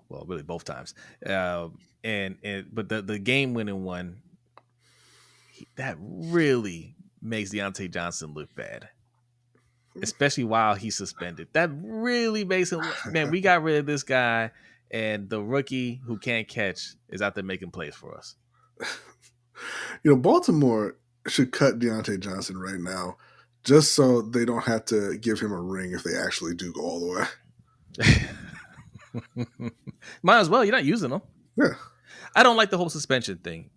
really both times, but the game winning one, that really makes Deontay Johnson look bad, especially while he's suspended. That really makes him, man, we got rid of this guy. And the rookie who can't catch is out there making plays for us. Baltimore should cut Deontay Johnson right now just so they don't have to give him a ring if they actually do go all the way. Might as well. You're not using him. Yeah. I don't like the whole suspension thing.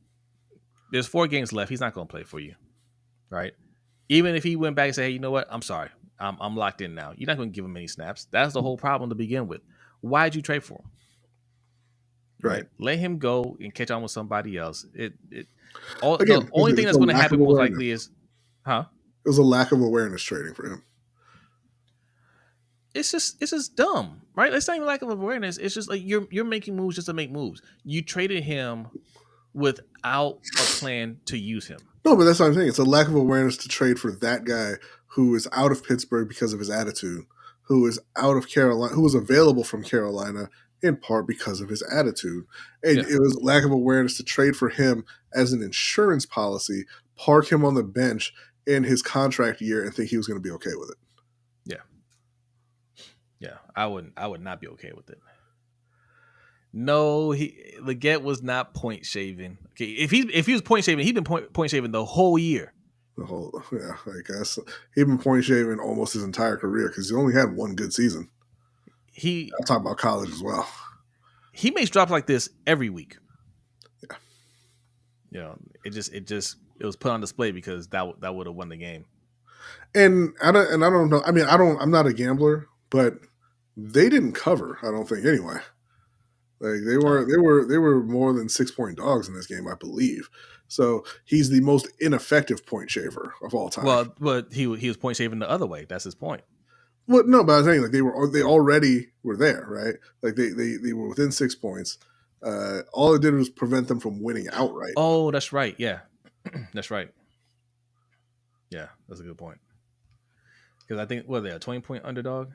There's 4 games left. He's not going to play for you. Right? Even if he went back and said, hey, you know what? I'm sorry. I'm locked in now. You're not going to give him any snaps. That's the whole problem to begin with. Why'd you trade for him? right? Let him go and catch on with somebody else. The Again, only thing it's that's a going to lack happen of most awareness. likely is, huh? It was a lack of awareness trading for him. It's just dumb, right? It's not even lack of awareness. It's just like you're making moves just to make moves. You traded him without a plan to use him. No, but that's what I'm saying. It's a lack of awareness to trade for that guy who is out of Pittsburgh because of his attitude, who is out of Carolina, who was available from Carolina in part because of his attitude. And Yeah, it was lack of awareness to trade for him as an insurance policy, park him on the bench in his contract year and think he was going to be okay with it. yeah, yeah. I would not be okay with it. No, Legette was not point shaving. Okay, if he was point shaving, he'd been point shaving the whole year. I guess he'd been point shaving almost his entire career because he only had one good season. I'm talking about college as well. He makes drops like this every week. Yeah. You know, it was put on display because that would have won the game. And I don't know. I mean, I'm not a gambler, but they didn't cover. I don't think anyway. Like they were more than 6-point dogs in this game, I believe. So he's the most ineffective point shaver of all time. Well, but he was point shaving the other way. That's his point. Well, no, but I was saying like they already were there, right? Like they were within 6 points. All it did was prevent them from winning outright. Oh, that's right. Yeah, that's right. Yeah, that's a good point. Because I think they a 20-point underdog.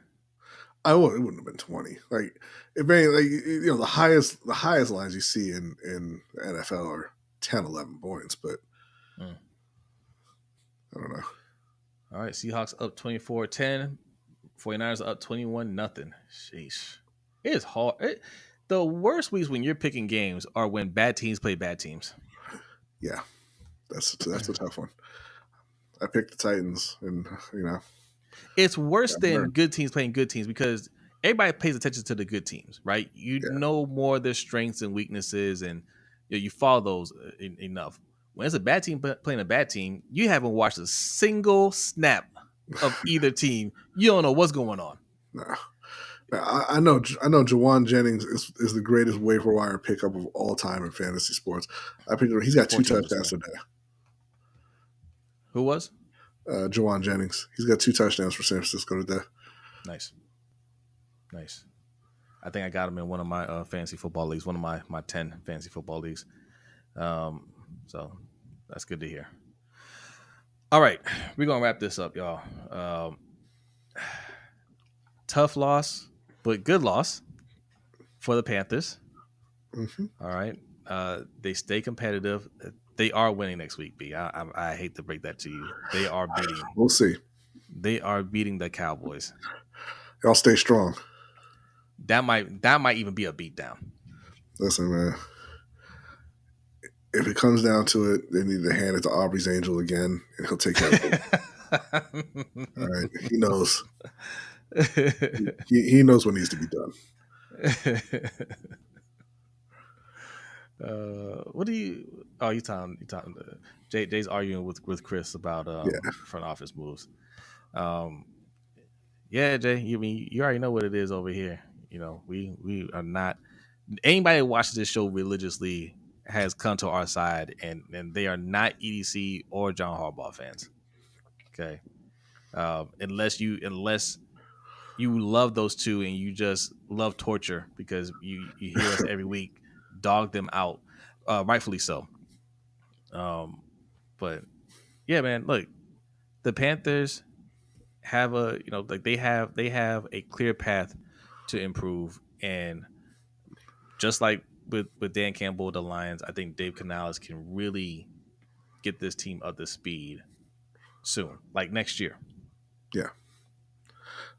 It wouldn't have been 20. Like if any, like you know, the highest lines you see in NFL are 10, 11 points, but I don't know. All right, Seahawks up 24-10. 49ers up 21-0. Sheesh. It is hard. The worst weeks when you're picking games are when bad teams play bad teams. Yeah. That's a tough one. I picked the Titans, and it's worse than good teams playing good teams because everybody pays attention to the good teams, right? You know more of their strengths and weaknesses, and you follow those enough. When it's a bad team playing a bad team, you haven't watched a single snap of either team. You don't know what's going on. No. I know Jawan Jennings is the greatest waiver wire pickup of all time in fantasy sports. I picked him. He's got 2 touchdowns today. Who was? Jawan Jennings. He's got 2 touchdowns for San Francisco today. Nice. I think I got him in one of my fantasy football leagues, one of my 10 fantasy football leagues. So that's good to hear. All right, we're going to wrap this up, y'all. Tough loss, but good loss for the Panthers. Mm-hmm. All right. They stay competitive. They are winning next week, B. I hate to break that to you. They are beating. We'll see. They are beating the Cowboys. Y'all stay strong. That might even be a beatdown. Listen, man. If it comes down to it, they need to hand it to Aubrey's Angel again, and he'll take care of it. All right. He knows. He knows what needs to be done. What do you? Oh, you talking? Jay's arguing with Chris about front office moves. Yeah, Jay. You already know what it is over here. You know, we are not. Anybody that watches this show religiously has come to our side, and they are not EDC or John Harbaugh fans. Okay, unless you love those two and you just love torture because you hear us every week dog them out, rightfully so. But yeah, man, look, the Panthers have they have a clear path to improve, and just like with Dan Campbell, the Lions, I think Dave Canales can really get this team up to speed soon, like next year. Yeah.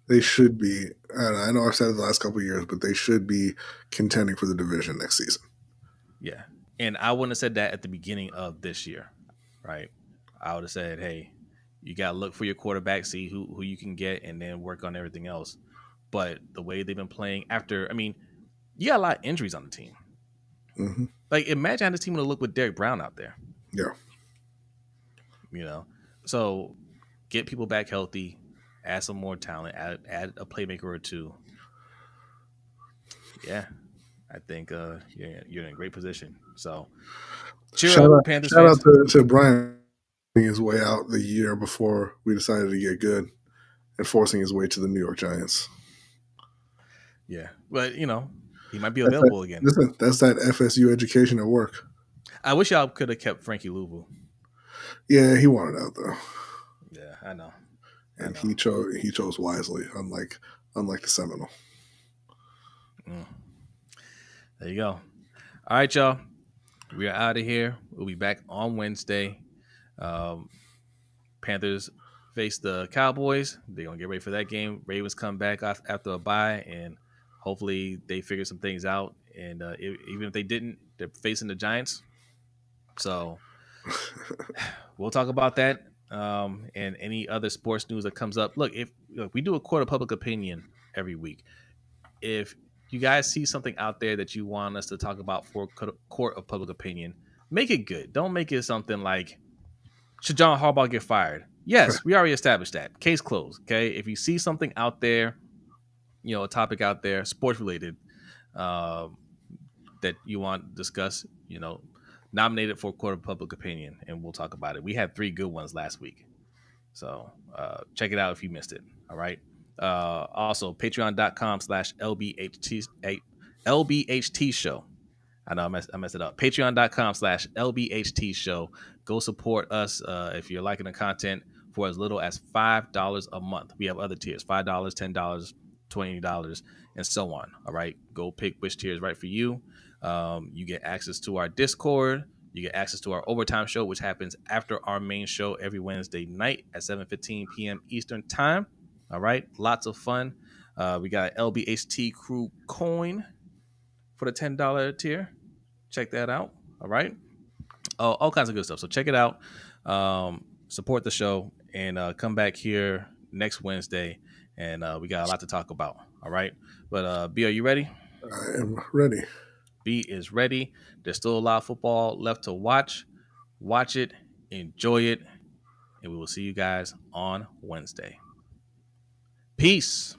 They should be. I know I've said it the last couple of years, but they should be contending for the division next season. Yeah. And I wouldn't have said that at the beginning of this year, right? I would have said, hey, you got to look for your quarterback, see who you can get, and then work on everything else. But the way they've been playing you got a lot of injuries on the team. Mm-hmm. Like, imagine how this team would look with Derek Brown out there. Yeah. So get people back healthy, add some more talent, add a playmaker or two. Yeah. I think you're in a great position. So cheer Shout up, out, Panthers shout out fans. to Brian his way out the year before we decided to get good and forcing his way to the New York Giants. Yeah, but he might be That's that. available again. Listen, that's that FSU education at work. I wish y'all could have kept Frankie Louisville. Yeah, he wanted out though, Yeah, I know. and he chose wisely. Unlike the Seminole. There you go. All right, y'all. We are out of here. We'll be back on Wednesday. Panthers face the Cowboys. They're going to get ready for that game. Ravens come back after a bye, and hopefully they figure some things out. And even if they didn't, they're facing the Giants. So we'll talk about that and any other sports news that comes up. Look, we do a court of public opinion every week. If you guys see something out there that you want us to talk about for court of public opinion, make it good. Don't make it something like, should John Harbaugh get fired? Yes, we already established that. Case closed. Okay. If you see something out there, a topic out there, sports related, that you want to discuss, nominate it for court of public opinion, and we'll talk about it. We had 3 good ones last week. So check it out if you missed it. All right. Also, patreon.com/LBHT show. I know I messed it up. Patreon.com/LBHT show. Go support us if you're liking the content for as little as $5 a month. We have other tiers: $5, $10, $20, and so on. All right. Go pick which tier is right for you. You get access to our Discord. You get access to our overtime show, which happens after our main show every Wednesday night at 7:15 p.m. Eastern time. All right. Lots of fun. We got LBHT Crew coin for the $10 tier. Check that out. All right. Oh, all kinds of good stuff. So check it out. Support the show and come back here next Wednesday. And we got a lot to talk about. All right. But B, are you ready? I am ready. B is ready. There's still a lot of football left to watch. Watch it, enjoy it, and we will see you guys on Wednesday. Peace.